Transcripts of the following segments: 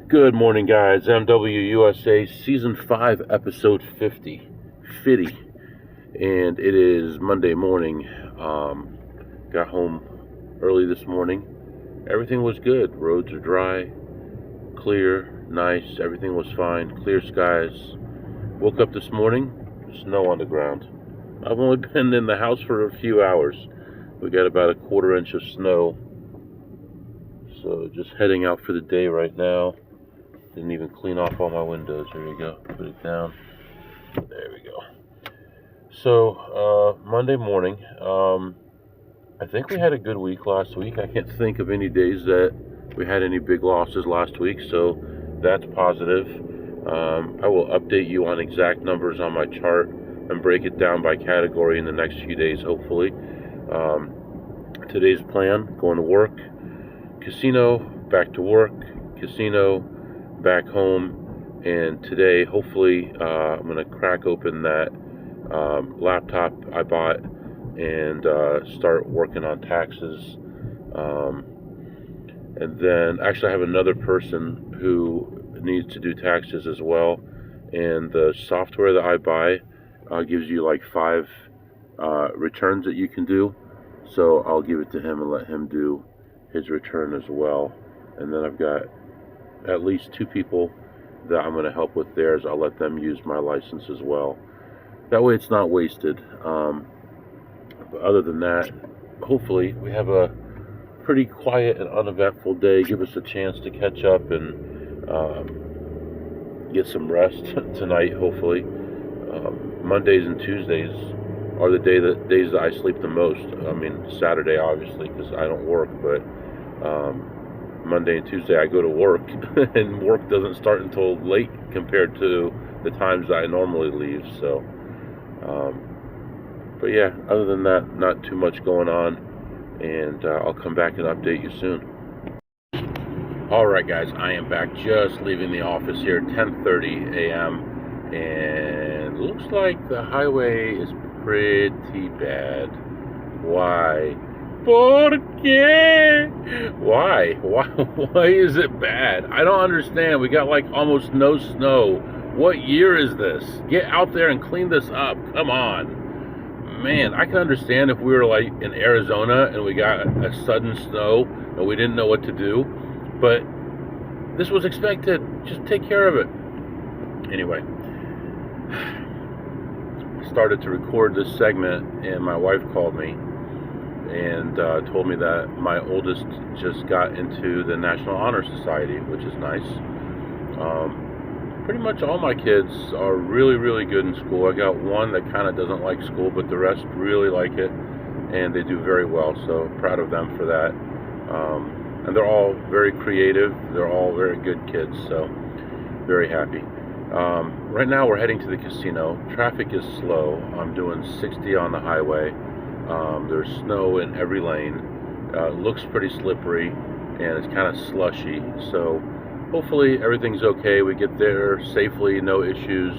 Good morning, guys. MWUSA Season 5, Episode 50. And it is Monday morning. Got home early this morning. Everything was good. Roads are dry, clear, nice. Everything was fine. Clear skies. Woke up this morning, snow on the ground. I've only been in the house for a few hours. We got about a quarter inch of snow. So just heading out for the day right now. Didn't even clean off all my windows. There you go. Put it down. There we go. So, Monday morning. I think we had a good week last week. I can't think of any days that we had any big losses last week, so that's positive. I will update you on exact numbers on my chart and break it down by category in the next few days, hopefully. Today's plan, going to work, casino, back to work, casino, back home, and today hopefully I'm going to crack open that laptop I bought and start working on taxes, and then actually I have another person who needs to do taxes as well, and the software that I buy gives you like 5 returns that you can do, so I'll give it to him and let him do his return as well. And then I've got at least 2 people that I'm going to help with theirs. I'll let them use my license as well. That way it's not wasted. But other than that, hopefully we have a pretty quiet and uneventful day. Give us a chance to catch up and get some rest tonight, hopefully. Mondays and Tuesdays are the days that I sleep the most. I mean, Saturday, obviously, because I don't work, but Monday and Tuesday I go to work, and work doesn't start until late compared to the times that I normally leave. So, but yeah, other than that, not too much going on, and I'll come back and update you soon. Alright guys, I am back, just leaving the office here, 10:30 a.m. and looks like the highway is pretty bad. Why? ¿Por qué? Why is it bad? I don't understand. We got like almost no snow. What year is this? Get out there and clean this up. Come on. Man, I can understand if we were like in Arizona and we got a sudden snow and we didn't know what to do, but this was expected. Just take care of it. Anyway, I started to record this segment and my wife called me and told me that my oldest just got into the National Honor Society, which is nice. Pretty much all my kids are really, really good in school. I got one that kind of doesn't like school, but the rest really like it, and they do very well, so proud of them for that. And they're all very creative. They're all very good kids, so very happy. Right now we're heading to the casino. Traffic is slow. I'm doing 60 on the highway. There's snow in every lane. It looks pretty slippery, and it's kind of slushy, so hopefully everything's okay. We get there safely, no issues,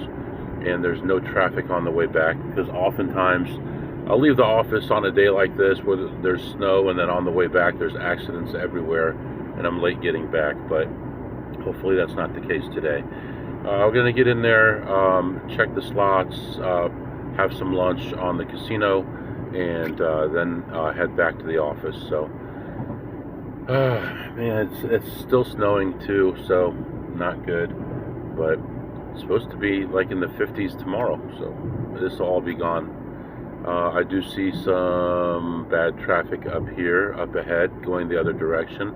and there's no traffic on the way back, because oftentimes I'll leave the office on a day like this where there's snow, and then on the way back there's accidents everywhere and I'm late getting back, but hopefully that's not the case today. We're going to get in there, check the slots, have some lunch on the casino, and then head back to the office. So man, it's still snowing too, so not good, but it's supposed to be like in the 50s tomorrow, so this will all be gone. I do see some bad traffic up here, up ahead, going the other direction,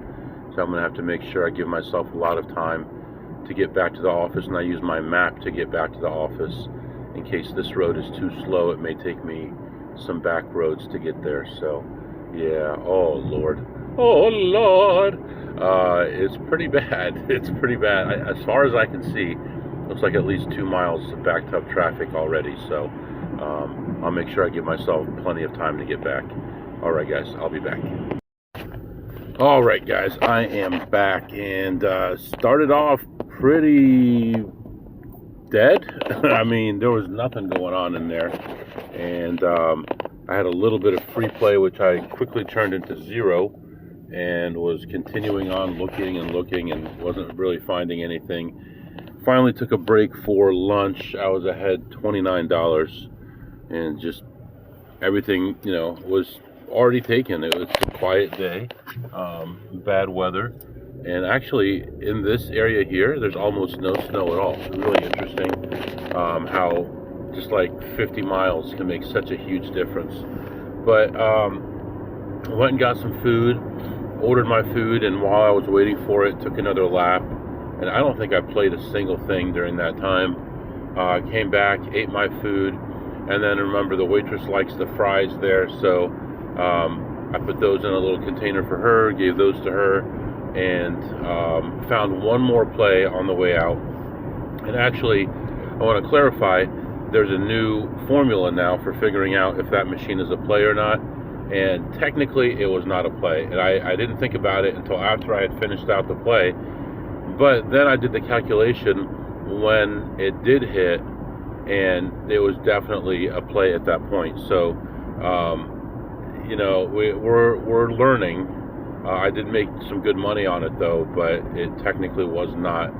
so I'm going to have to make sure I give myself a lot of time to get back to the office, and I use my map to get back to the office. In case this road is too slow, it may take me some back roads to get there. So yeah, oh Lord, it's pretty bad. It's pretty bad. As far as I can see, looks like at least 2 miles of backed up traffic already, so I'll make sure I give myself plenty of time to get back. Alright guys, I'll be back. Alright guys, I am back, and started off pretty dead. I mean, there was nothing going on in there, and I had a little bit of free play, which I quickly turned into 0, and was continuing on looking and looking and wasn't really finding anything. Finally took a break for lunch. I was ahead $29, and just everything, was already taken. It was a quiet day, bad weather, and actually in this area here, there's almost no snow at all. It's really interesting how just like 50 miles can make such a huge difference. But went and got some food, ordered my food, and while I was waiting for it, took another lap. And I don't think I played a single thing during that time. Came back, ate my food, and then remember the waitress likes the fries there, so I put those in a little container for her, gave those to her, and found one more play on the way out. And actually, I want to clarify, there's a new formula now for figuring out if that machine is a play or not. And technically, it was not a play. And I didn't think about it until after I had finished out the play. But then I did the calculation when it did hit, and it was definitely a play at that point. So, we're learning. I did make some good money on it though, but it technically was not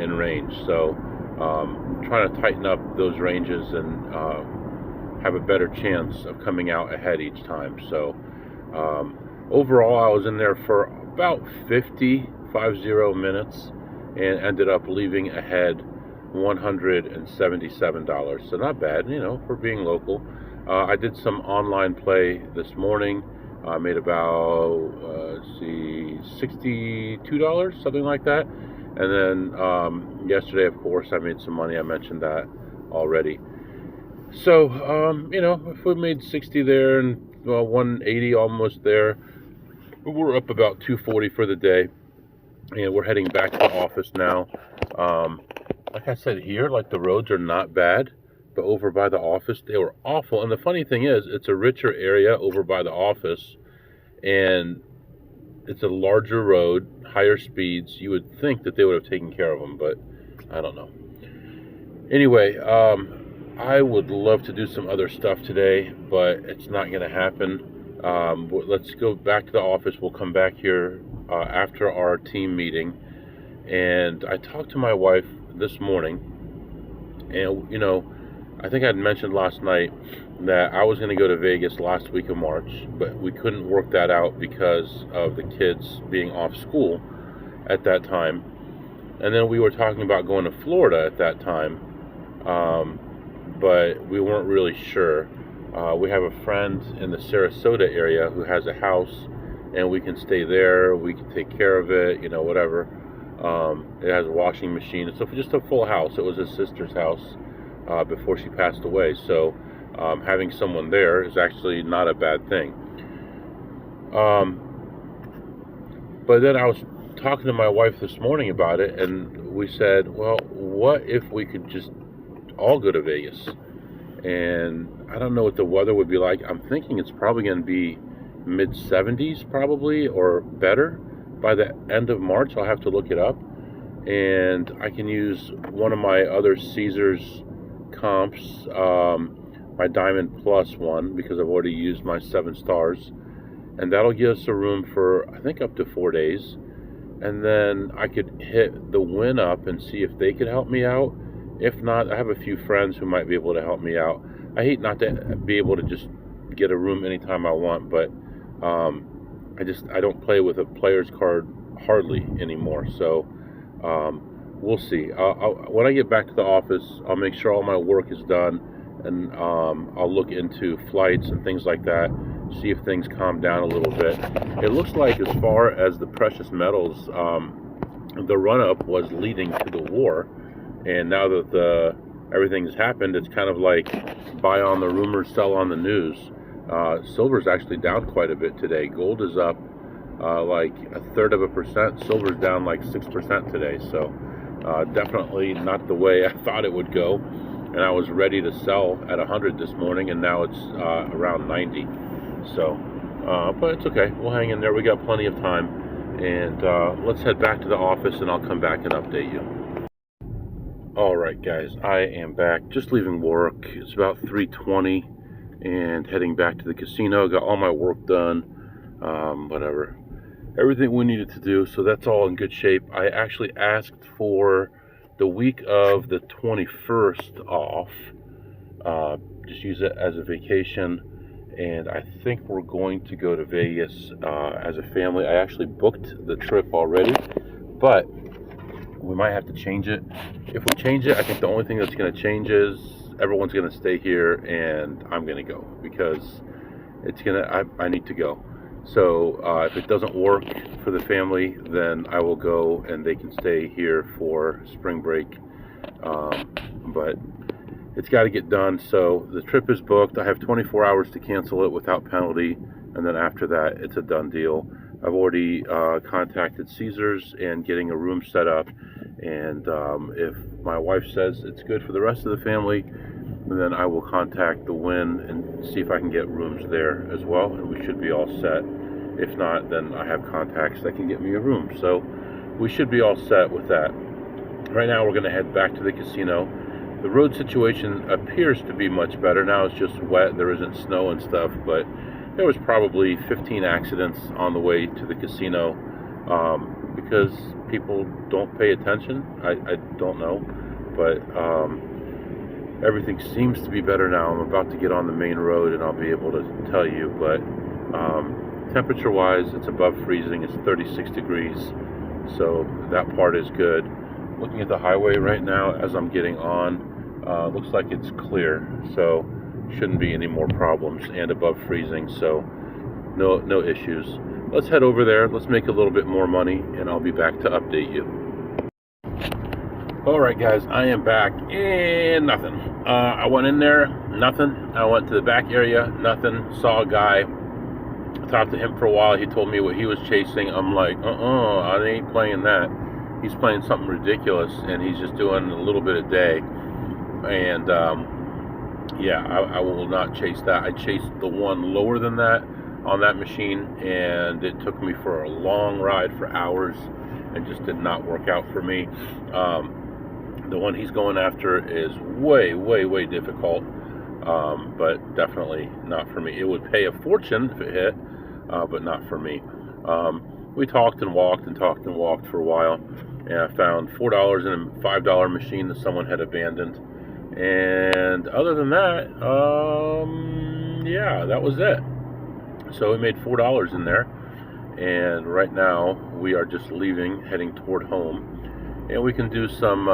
in range. So, trying to tighten up those ranges and have a better chance of coming out ahead each time. So, overall, I was in there for about 50 minutes and ended up leaving ahead $177. So not bad, for being local. I did some online play this morning. I made about $62, something like that. And then yesterday, of course, I made some money. I mentioned that already. So if we made 60 there and 180 almost there, we're up about 240 for the day. And we're heading back to the office now. Like I said here, like the roads are not bad, but over by the office, they were awful. And the funny thing is, it's a richer area over by the office, and it's a larger road, higher speeds. You would think that they would have taken care of them, but I don't know. Anyway, I would love to do some other stuff today, but it's not going to happen. Let's go back to the office. We'll come back here after our team meeting, and I talked to my wife this morning, and I think I'd mentioned last night that I was going to go to Vegas last week of March, but we couldn't work that out because of the kids being off school at that time. And then we were talking about going to Florida at that time, but we weren't really sure. We have a friend in the Sarasota area who has a house, and we can stay there. We can take care of it, whatever. It has a washing machine. It's just a full house. It was his sister's house before she passed away. So having someone there is actually not a bad thing. But then I was talking to my wife this morning about it, and we said, well, what if we could just all go to Vegas? And I don't know what the weather would be like. I'm thinking it's probably going to be mid-70s probably, or better by the end of March. I'll have to look it up. And I can use one of my other Caesars comps, my Diamond Plus one, because I've already used my 7 stars. And that'll give us a room for, I think, up to 4 days. And then I could hit the Win Up and see if they could help me out. If not, I have a few friends who might be able to help me out. I hate not to be able to just get a room anytime I want, but I don't play with a player's card hardly anymore. So we'll see. When I get back to the office, I'll make sure all my work is done, and I'll look into flights and things like that, see if things calm down a little bit. It looks like, as far as the precious metals, the run-up was leading to the war, and now that everything's happened, it's kind of like buy on the rumors, sell on the news. Silver's actually down quite a bit today. Gold is up like 1/3%. Silver's down like 6% today. So definitely not the way I thought it would go. And I was ready to sell at 100 this morning, and now it's around 90. So, but it's okay. We'll hang in there. We got plenty of time. And let's head back to the office, and I'll come back and update you. Alright guys, I am back, just leaving work. It's about 3:20 and heading back to the casino. Got all my work done, whatever. everything we needed to do, so that's all in good shape. I actually asked for the week of the 21st off, just use it as a vacation, and I think we're going to go to Vegas as a family. I actually booked the trip already, but we might have to change it. If we change it, I think the only thing that's going to change is everyone's going to stay here and I'm going to go, because I need to go. So if it doesn't work for the family, then I will go and they can stay here for spring break. But it's got to get done. So the trip is booked. I have 24 hours to cancel it without penalty, and then after that, it's a done deal. I've already contacted Caesars and getting a room set up. And if my wife says it's good for the rest of the family, then I will contact the Wynn and see if I can get rooms there as well, and we should be all set. If not, then I have contacts that can get me a room. So we should be all set with that. Right now we're going to head back to the casino. The road situation appears to be much better. Now it's just wet, there isn't snow and stuff, but there was probably 15 accidents on the way to the casino because people don't pay attention. I don't know, but everything seems to be better now. I'm about to get on the main road and I'll be able to tell you, but temperature wise it's above freezing. It's 36 degrees, so that part is good. Looking at the highway right now as I'm getting on, looks like it's clear, so shouldn't be any more problems, and above freezing, so no issues. Let's head over there, let's make a little bit more money, and I'll be back to update you. Alright guys, I am back, and nothing. I went in there, nothing. I went to the back area, nothing. Saw a guy, talked to him for a while. He told me what he was chasing. I'm like, I ain't playing that. He's playing something ridiculous, and he's just doing a little bit a day. And yeah, I will not chase that. I chased the one lower than that on that machine, and it took me for a long ride for hours and just did not work out for me. The one he's going after is way difficult, but definitely not for me. It would pay a fortune if it hit, but not for me. We talked and walked for a while, and I found $4 in a $5 machine that someone had abandoned. And other than that, yeah, that was it. So we made $4 in there, and right now we are just leaving, heading toward home. And we can do some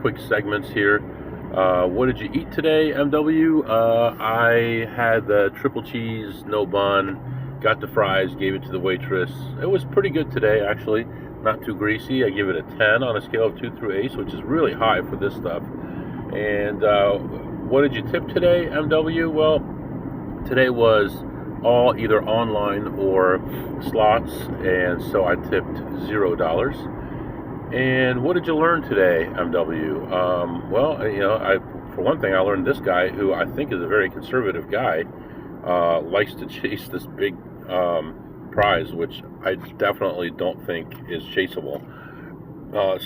quick segments here. What did you eat today, MW? I had the triple cheese, no bun, got the fries, gave it to the waitress. It was pretty good today, actually. Not too greasy. I give it a 10 on a scale of 2 through 8, which is really high for this stuff. And what did you tip today, MW? Well, today was all either online or slots, and so I tipped $0. And what did you learn today, MW? Well, you know, for one thing, I learned this guy, who I think is a very conservative guy, likes to chase this big prize, which I definitely don't think is chaseable.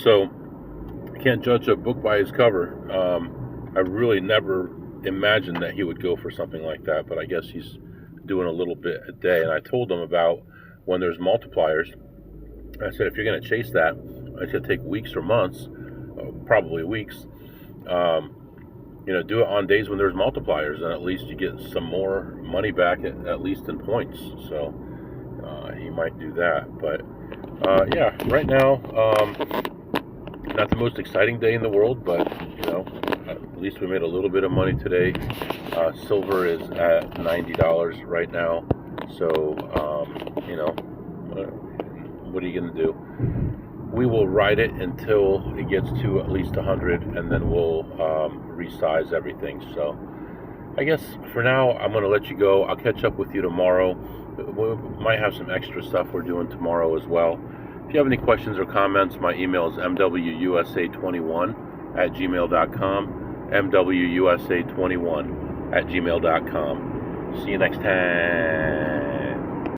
So I can't judge a book by his cover. I really never imagined that he would go for something like that, but I guess he's doing a little bit a day. And I told him about when there's multipliers. I said, if you're going to chase that, it's going to take weeks or months, probably weeks. You know, do it on days when there's multipliers, and at least you get some more money back, at least in points. So he might do that. But yeah, right now, not the most exciting day in the world, but you know, at least we made a little bit of money today. Silver is at $90 right now. So you know, what are you going to do? We will ride it until it gets to at least 100, and then we'll resize everything. So I guess for now I'm going to let you go. I'll catch up with you tomorrow. We might have some extra stuff we're doing tomorrow as well. If you have any questions or comments, my email is mwusa21@gmail.com, mwusa21@gmail.com. See you next time.